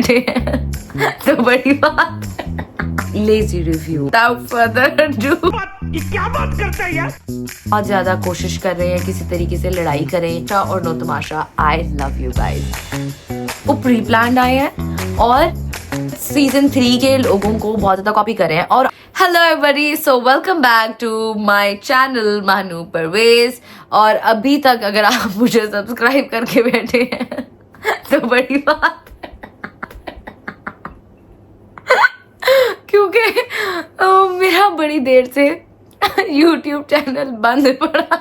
बैठे हैं तो बड़ी बात lazy review without further ado. क्या बात करते हैं यार। बहुत ज्यादा कोशिश कर रहे हैं किसी तरीके से लड़ाई करें और no Tamasha. I love you guys. वो प्री प्लान्ड आए हैं और सीजन 3 के लोगों को बहुत ज्यादा कॉपी कर रहे हैं। और hello everybody, so welcome back to my channel Mahnoor Parvez. और अभी तक अगर आप मुझे सब्सक्राइब करके बैठे हैं तो बड़ी बात क्योंकि मेरा बड़ी देर से YouTube चैनल बंद पड़ा।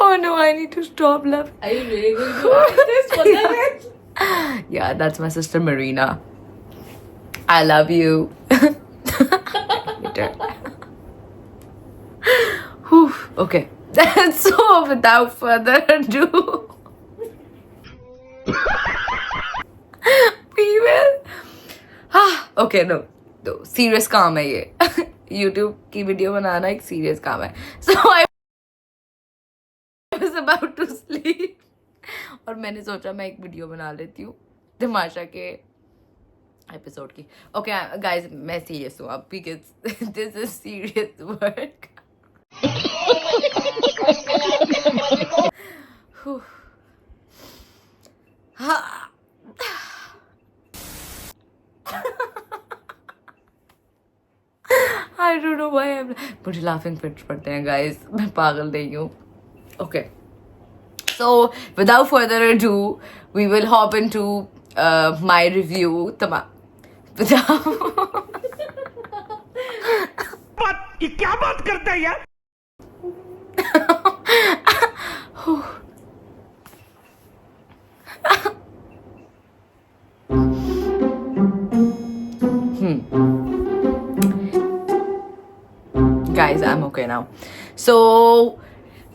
Oh no, I need to stop laughing. Are you really going to watch this for the Yeah, that's my sister Marina. I love you. Later. Whew, okay. So without further ado, we will. Okay, no, serious काम है ये. YouTube की video बनाना एक serious काम है. So I was about to sleep. और मैंने सोचा मैं एक वीडियो बना लेती हूँ तमाशा के एपिसोड की. Okay, guys, मैं serious हूँ अब because this is serious work. I don't know why I'm. मुझे laughing fits पड़ते हैं guys. मैं पागल नहीं हूँ. Okay. So without further ado, we will hop into my review. ये क्या बात करता है यार। Guys, I'm okay now. So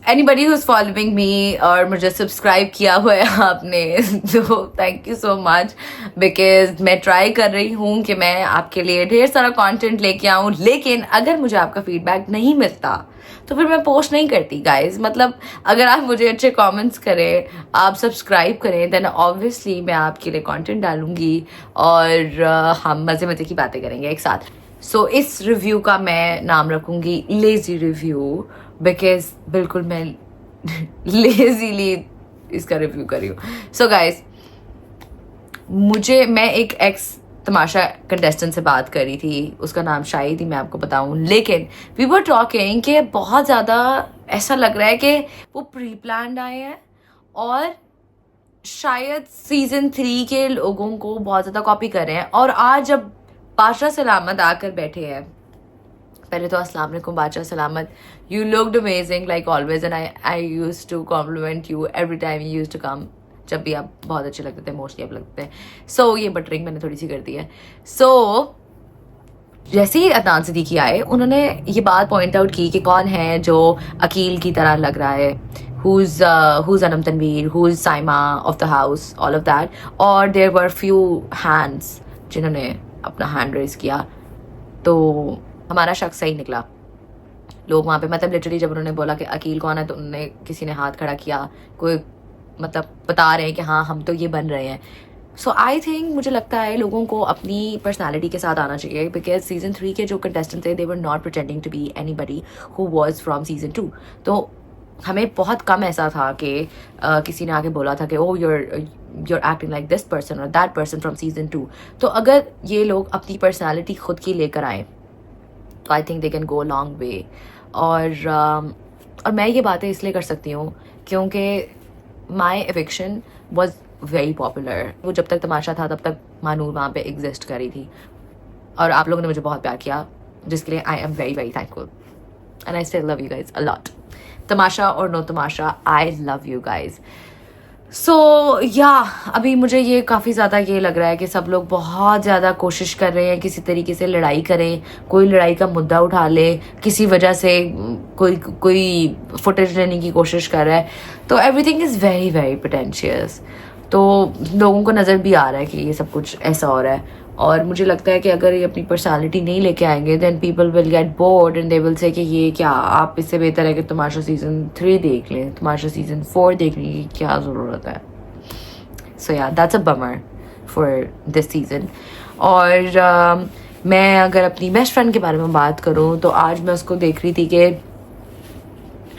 anybody who's following me और मुझे सब्सक्राइब किया हुआ है आपने तो thank you so much because मैं ट्राई कर रही हूँ कि मैं आपके लिए ढेर सारा कंटेंट लेके आऊँ. लेकिन अगर मुझे आपका फीडबैक नहीं मिलता तो फिर मैं पोस्ट नहीं करती गाइज. मतलब अगर आप मुझे अच्छे कमेंट्स करें, आप सब्सक्राइब करें, देन ऑब्वियसली मैं आपके लिए कंटेंट डालूंगी और हम मज़े मज़े की बातें करेंगे एक साथ. सो इस रिव्यू का मैं नाम रखूंगी लेजी रिव्यू बिकॉज बिल्कुल मैं लेजीली इसका रिव्यू कर रही हूँ. सो गाइज, मैं एक एक्स तमाशा कंटेस्टेंट से बात कर रही थी, उसका नाम शायद ही मैं आपको बताऊं. लेकिन वी वर टॉकिंग कि बहुत ज़्यादा ऐसा लग रहा है कि वो प्री प्लान्ड आए हैं और शायद सीजन 3 के लोगों को बहुत ज़्यादा कॉपी कर रहे हैं. और आज जब बादशाह सलामत आकर बैठे हैं, पहले तो अस्सलाम वालेकुम बादशाह सलामत, you looked amazing like always and I used to compliment you every time you used to come. जब भी आप बहुत अच्छे लगते थे, मोस्टली आप लगते हैं. सो ये बटरिंग मैंने थोड़ी सी कर दी है. सो जैसे ही अदनान सिद्दीकी आए, उन्होंने ये बात पॉइंट आउट की कि कौन है जो अकील की तरह लग रहा है, who's Anam Tanveer, who's Saima of the house, all of that. और देयर वर फ्यू हैंड्स जिन्होंने अपना हैंड रेज किया. तो हमारा शक सही निकला. लोग वहाँ पे मतलब लिटरली जब उन्होंने बोला कि अकील कौन है तो उन्होंने किसी ने हाथ खड़ा किया, कोई मतलब बता रहे हैं कि हाँ हम तो ये बन रहे हैं. सो आई थिंक मुझे लगता है लोगों को अपनी पर्सनालिटी के साथ आना चाहिए बिकॉज सीजन 3 के जो कंटेस्टेंट थे they were not pretending to be anybody who was from season 2. तो हमें बहुत कम ऐसा था कि किसी ने आके बोला था कि ओ you're acting like this person or that person from season 2. तो अगर ये लोग अपनी पर्सनालिटी खुद की लेकर आए तो I think they can go long way. और मैं ये बातें इसलिए कर सकती हूँ क्योंकि माई एविक्शन वॉज वेरी पॉपुलर. वो जब तक तमाशा था तब तक मानूर वहाँ पे एग्जिस्ट करी थी और आप लोगों ने मुझे बहुत प्यार किया जिसके लिए I am very very thankful and I still love you guys a lot. Tamasha और no Tamasha, I love you guys. So yeah अभी मुझे ये काफ़ी ज़्यादा ये लग रहा है कि सब लोग बहुत ज़्यादा कोशिश कर रहे हैं किसी तरीके से लड़ाई करें, कोई लड़ाई का मुद्दा उठा ले, किसी वजह से कोई फुटेज लेने की कोशिश कर रहा है. तो एवरीथिंग इज़ वेरी वेरी पोटेंशियस. तो लोगों को नज़र भी आ रहा है कि ये सब कुछ ऐसा हो रहा है. और मुझे लगता है कि अगर ये अपनी पर्सनालिटी नहीं लेके आएंगे then people will get bored and they will say कि ये क्या, आप इससे बेहतर है कि तमाशा सीज़न 3 देख लें, तमाशा सीज़न 4 देखने की क्या ज़रूरत है. सो या that's a bummer for this season. और मैं अगर अपनी बेस्ट फ्रेंड के बारे में बात करूँ तो आज मैं उसको देख रही थी कि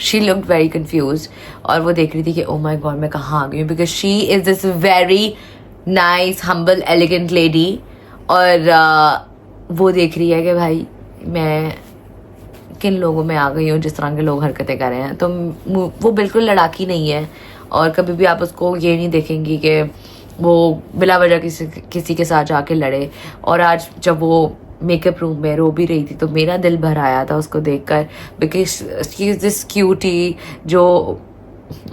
शी लुक्ड वेरी कन्फ्यूज, और वो देख रही थी कि ओ माई गॉड मैं कहाँ आ गई हूँ, because she is this very nice humble elegant lady. और वो देख रही है कि भाई मैं किन लोगों में आ गई हूँ जिस तरह के लोग हरकतें कर रहे हैं. तो वो बिल्कुल लड़ाकी नहीं है, और कभी भी आप उसको ये नहीं देखेंगी कि वो बिला वजह किसी के साथ जाके लड़े. और आज जब वो मेकअप रूम में रो भी रही थी तो मेरा दिल भर आया था उसको देखकर, because she is this cutie जो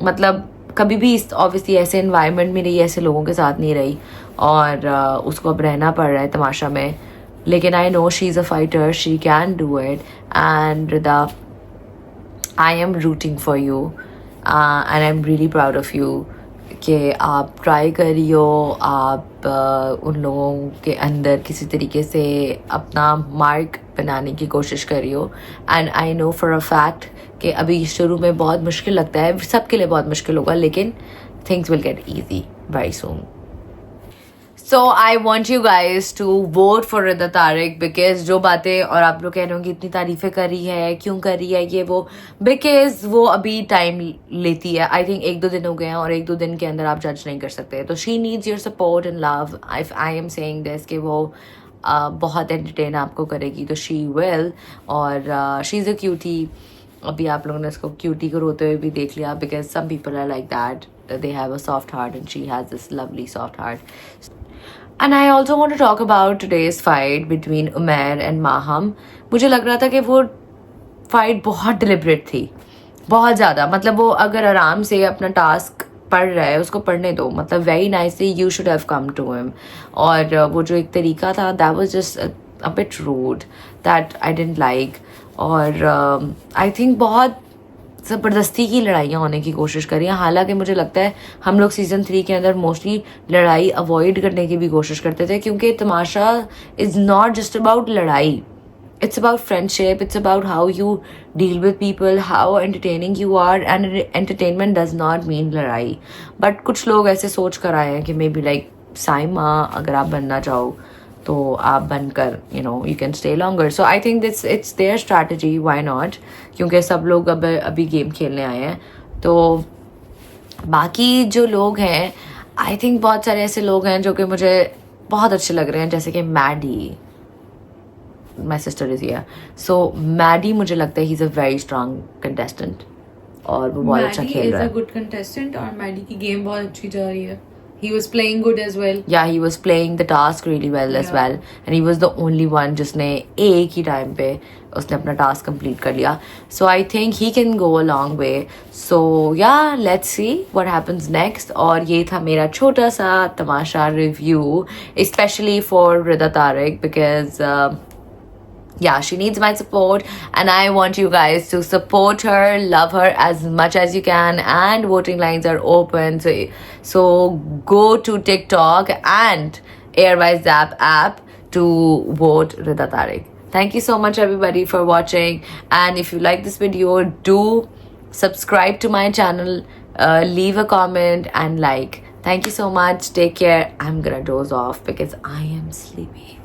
मतलब कभी भी ऑब्वियसली ऐसे एनवायरनमेंट में रही, ऐसे लोगों के साथ नहीं रही, और उसको अब रहना पड़ रहा है तमाशा में. लेकिन I know she is a fighter, she can do it. And Rida, I am rooting for you and I am really proud of you कि आप ट्राई करियो, आप उन लोगों के अंदर किसी तरीके से अपना मार्क बनाने की कोशिश करियो. And I know for a fact कि अभी शुरू में बहुत मुश्किल लगता है, सबके लिए बहुत मुश्किल होगा, लेकिन things will get easy very soon. So I want you guys to vote for Rida Tariq, because जो बातें, और आप लोग कह रहे हो कि इतनी तारीफ़ें कर रही है, क्यों कर रही है ये वो, बिकॉज वो अभी टाइम लेती है. आई थिंक 1-2 दिन हो गए हैं, और 1-2 दिन के अंदर आप जज नहीं कर सकते. तो she needs your support and love. If I am saying this कि वो बहुत एंटरटेन आपको करेगी तो शी विल. और शी इज़ अ क्यूटी. अभी आप लोगों ने इसको क्यूटी को रोते हुए भी देख लिया, because some people are like that, they have a soft heart and she has this lovely soft heart. And I also want to talk about today's fight between Umair and Maham. मुझे लग रहा था कि वो fight बहुत deliberate थी, बहुत ज़्यादा. मतलब वो अगर आराम से अपना टास्क पढ़ रहा है उसको पढ़ने दो, मतलब very nicely you should have come to him. और वो जो एक तरीका था that was just a bit rude, that I didn't like. और आई थिंक बहुत ज़बरदस्ती की लड़ाइयाँ होने की कोशिश करी हैं. हालांकि मुझे लगता है हम लोग सीज़न 3 के अंदर मोस्टली लड़ाई अवॉइड करने की भी कोशिश करते थे, क्योंकि तमाशा इज़ नॉट जस्ट अबाउट लड़ाई. It's about friendship, it's about how you deal with people, how entertaining you are, and entertainment does not mean लड़ाई. But कुछ लोग ऐसे सोच कर आए हैं कि मे बी लाइक साइमा अगर आप बनना चाहो तो आप बनकर you can stay longer. So I think it's their strategy, why not? क्योंकि सब लोग अभी गेम खेलने आए हैं. तो बाकी जो लोग हैं, आई थिंक बहुत सारे ऐसे लोग हैं जो कि मुझे बहुत अच्छे लग रहे हैं, जैसे कि Maddie. My sister is here. So Maddie मुझे लगता है he's a very strong contestant, और वो बहुत अच्छा खेल रहा है. Maddie is a good contestant, और Maddie की गेम बहुत अच्छी जा रही है. He was playing good as well. Yeah, he was playing the task really well as well, and he was the only one जिसने एक ही टाइम पे उसने अपना टास्क कंप्लीट कर लिया. So I think he can go a long way. So yeah, let's see what happens next. और ये था मेरा छोटा सा तमाशा review, especially for Rida Tariq, because yeah, she needs my support, and I want you guys to support her, love her as much as you can, and voting lines are open. So go to TikTok and Airwise app to vote Rida Tariq. Thank you so much everybody for watching, and if you like this video, do subscribe to my channel, leave a comment and like. Thank you so much. Take care. I'm gonna doze off because I am sleepy.